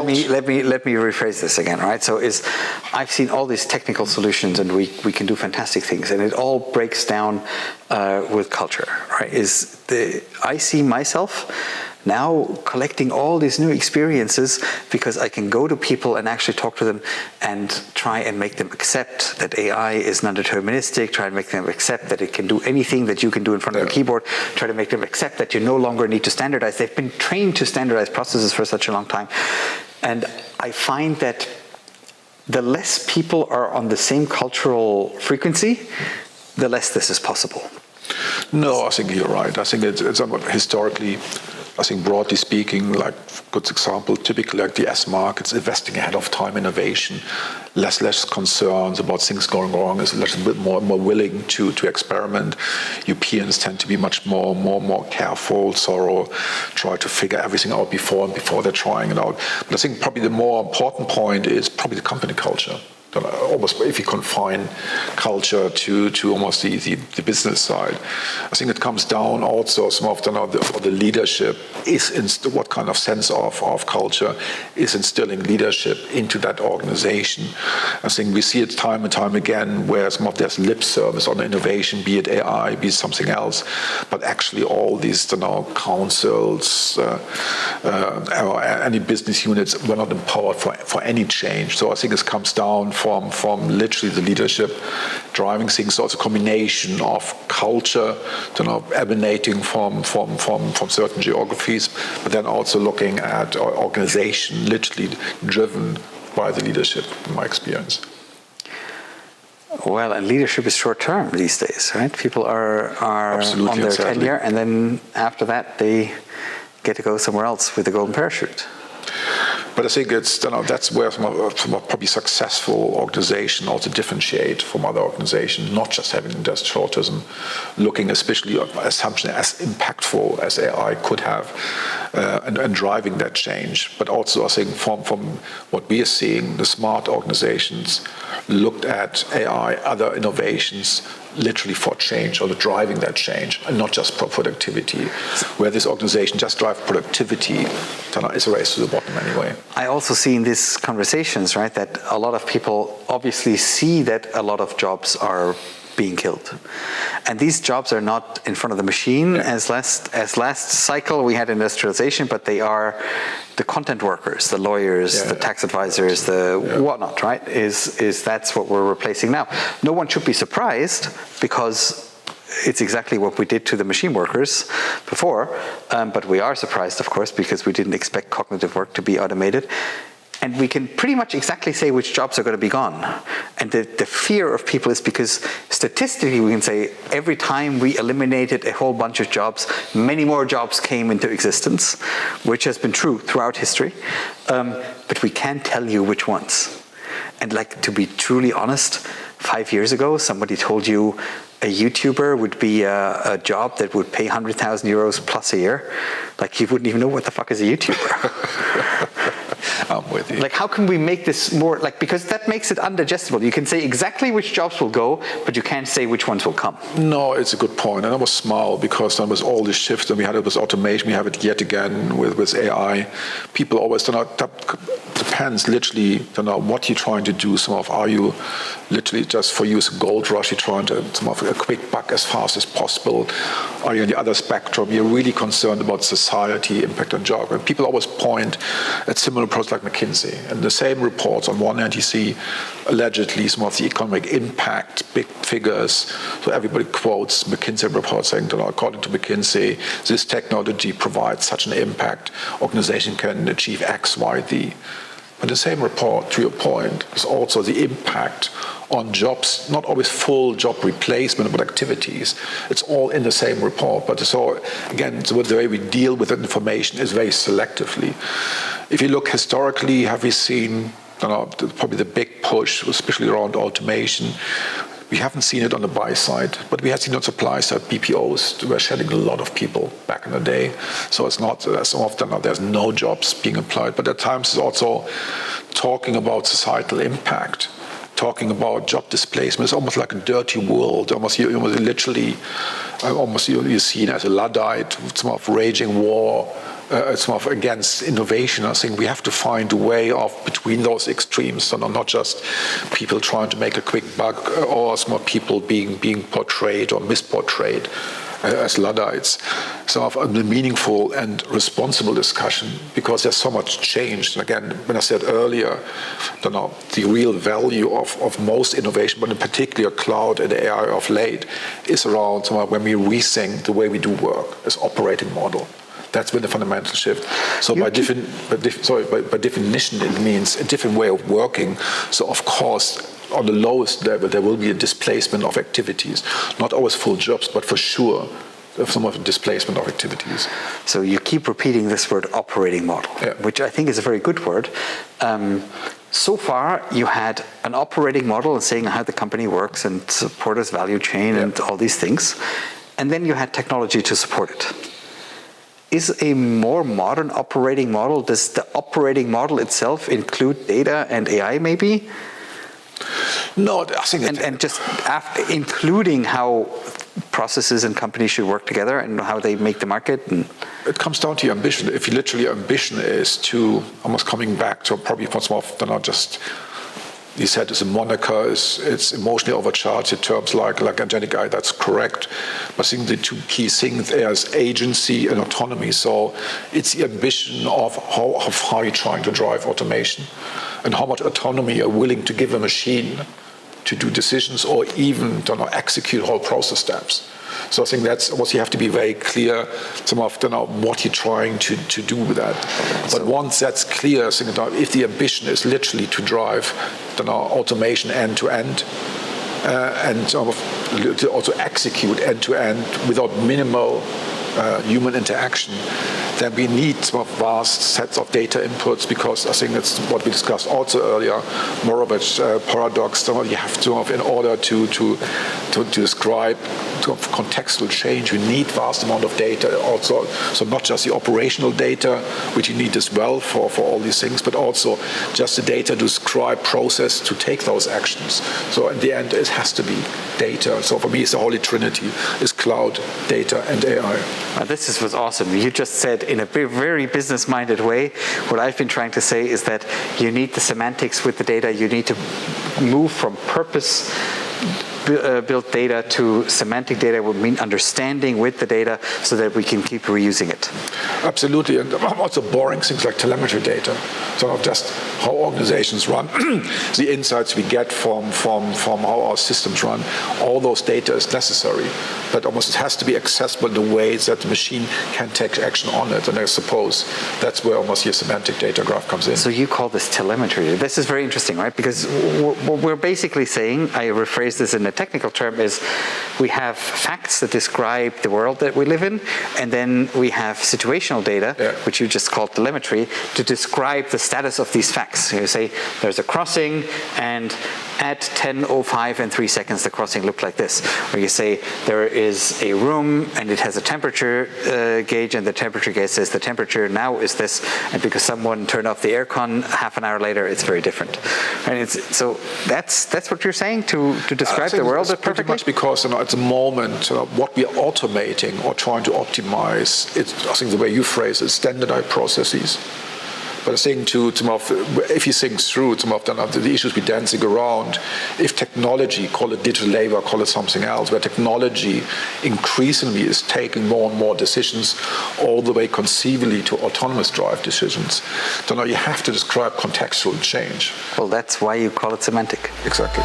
let me rephrase this again, right? So I've seen all these technical solutions, and we can do fantastic things, and it all breaks down with culture, right? I see myself now collecting all these new experiences because I can go to people and actually talk to them and try and make them accept that AI is non-deterministic, try and make them accept that it can do anything that you can do in front of a keyboard, try to make them accept that you no longer need to standardize. They've been trained to standardize processes for such a long time. And I find that the less people are on the same cultural frequency, the less this is possible. No, I think you're right. I think it's historically, I think broadly speaking, like good example, typically like the S markets investing ahead of time innovation, less concerns about things going wrong, is a little bit more willing to experiment. Europeans tend to be much more careful, thorough, try to figure everything out before they're trying it out. But I think probably the more important point is probably the company culture. Almost if you confine culture to almost the business side, I think it comes down also some of the leadership is what kind of sense of culture is instilling leadership into that organization. I think we see it time and time again where there's lip service on innovation, be it AI, be it something else, but actually all these councils or any business units were not empowered for any change. So I think it comes down from literally the leadership driving things. So it's a combination of culture, emanating from certain geographies, but then also looking at organization literally driven by the leadership, in my experience. Well, and leadership is short term these days, right? People are on their tenure, and then after that they get to go somewhere else with a golden parachute. But I think that's where some probably successful organization also differentiate from other organizations, not just having just shortism, looking especially at something as impactful as AI could have, and driving that change. But also I think from what we are seeing, the smart organizations looked at AI, other innovations, literally for change or driving that change, and not just for productivity. Where this organization just drive productivity, it's a race to the bottom anyway. I also see in these conversations, right, that a lot of people obviously see that a lot of jobs are being killed. And these jobs are not in front of the machine. As last cycle we had industrialization, but they are the content workers, the lawyers, the tax advisors, the whatnot, right? That's what we're replacing now. No one should be surprised because it's exactly what we did to the machine workers before. But we are surprised, of course, because we didn't expect cognitive work to be automated. And we can pretty much exactly say which jobs are going to be gone. And the fear of people is because statistically we can say every time we eliminated a whole bunch of jobs, many more jobs came into existence, which has been true throughout history. But we can't tell you which ones. And to be truly honest, 5 years ago, somebody told you a YouTuber would be a job that would pay 100,000 euros plus a year. You wouldn't even know what the fuck is a YouTuber. I'm with you. How can we make this more, because that makes it undigestible. You can say exactly which jobs will go, but you can't say which ones will come. No, it's a good point. And I was small because there was all this shift, and we had it with automation, we have it yet again with AI. People always depends literally what you're trying to do. Are you literally just for you, it's a gold rush, you're trying to a quick buck as fast as possible? Are you on the other spectrum? You're really concerned about society, impact on job. And people always point at similar reports like McKinsey. And the same reports, on one hand, you see allegedly some of the economic impact, big figures. So everybody quotes McKinsey reports saying, according to McKinsey, this technology provides such an impact, organization can achieve X, Y, Z. But the same report, to your point, is also the impact on jobs, not always full job replacement, but activities. It's all in the same report. But so, again, the way we deal with that information is very selectively. If you look historically, have we seen probably the big push, especially around automation? We haven't seen it on the buy side, but we have seen it on supply side. BPOs were shedding a lot of people back in the day. So it's not so often there's no jobs being applied, but at times it's also talking about societal impact, talking about job displacement. It's almost like a dirty world. You're seen as a Luddite, some of raging war sort of against innovation. I think we have to find a way of between those extremes, so not just people trying to make a quick buck or some people being portrayed or misportrayed as Luddites. So of a meaningful and responsible discussion, because there's so much change. And again, when I said earlier, the real value of most innovation, but in particular cloud and AI of late, is around when we rethink the way we do work as operating model. That's been the fundamental shift. So by definition, it means a different way of working. So of course, on the lowest level, there will be a displacement of activities. Not always full jobs, but for sure, some of the displacement of activities. So you keep repeating this word operating model, which I think is a very good word. So far, you had an operating model and saying how the company works and support its value chain and all these things. And then you had technology to support it. Is a more modern operating model, does the operating model itself include data and AI maybe? No, I think and just including how processes and companies should work together and how they make the market. It comes down to your ambition. If your ambition is to almost coming back to probably what's more not just you said it's a moniker, it's emotionally overcharged. Terms like agentic AI, that's correct. But I think the two key things is agency and autonomy. So it's the ambition of how far you're trying to drive automation and how much autonomy you're willing to give a machine to do decisions or even execute whole process steps. So I think that's what you have to be very clear what you're trying to do with that. But once that's clear, if the ambition is literally to drive automation end to end and to also execute end to end without minimal human interaction, then we need vast sets of data inputs, because I think that's what we discussed also earlier, Moravec's paradox. You have to, in order to describe contextual change, you need vast amount of data also. So not just the operational data, which you need as well for all these things, but also just the data to describe process to take those actions. So in the end, it has to be data. So for me, it's the holy trinity, is cloud, data, and AI. This was awesome. You just said in a very business-minded way, what I've been trying to say is that you need the semantics with the data. You need to move from purpose-built data to semantic data, would mean understanding with the data so that we can keep reusing it. Absolutely. And also boring things like telemetry data. So just how organizations run, the insights we get from how our systems run, all those data is necessary. But almost it has to be accessible in the way that the machine can take action on it. And I suppose that's where almost your semantic data graph comes in. So you call this telemetry. This is very interesting, right? Because what we're basically saying, I rephrase this in a technical term, is we have facts that describe the world that we live in, and then we have situational data, which you just called telemetry, to describe the status of these facts. You say there's a crossing, and at 10:05 and 3 seconds, the crossing looked like this. Or you say there is a room and it has a temperature gauge, and the temperature gauge says the temperature now is this, and because someone turned off the aircon half an hour later, it's very different. And so that's what you're saying to describe the world perfectly? Pretty much because at the moment, what we're automating or trying to optimize, I think the way you phrase it, standardized processes. But I think if you think through some of the issues we're dancing around, if technology, call it digital labor, call it something else, where technology increasingly is taking more and more decisions all the way conceivably to autonomous drive decisions, then you have to describe contextual change. Well, that's why you call it semantic. Exactly.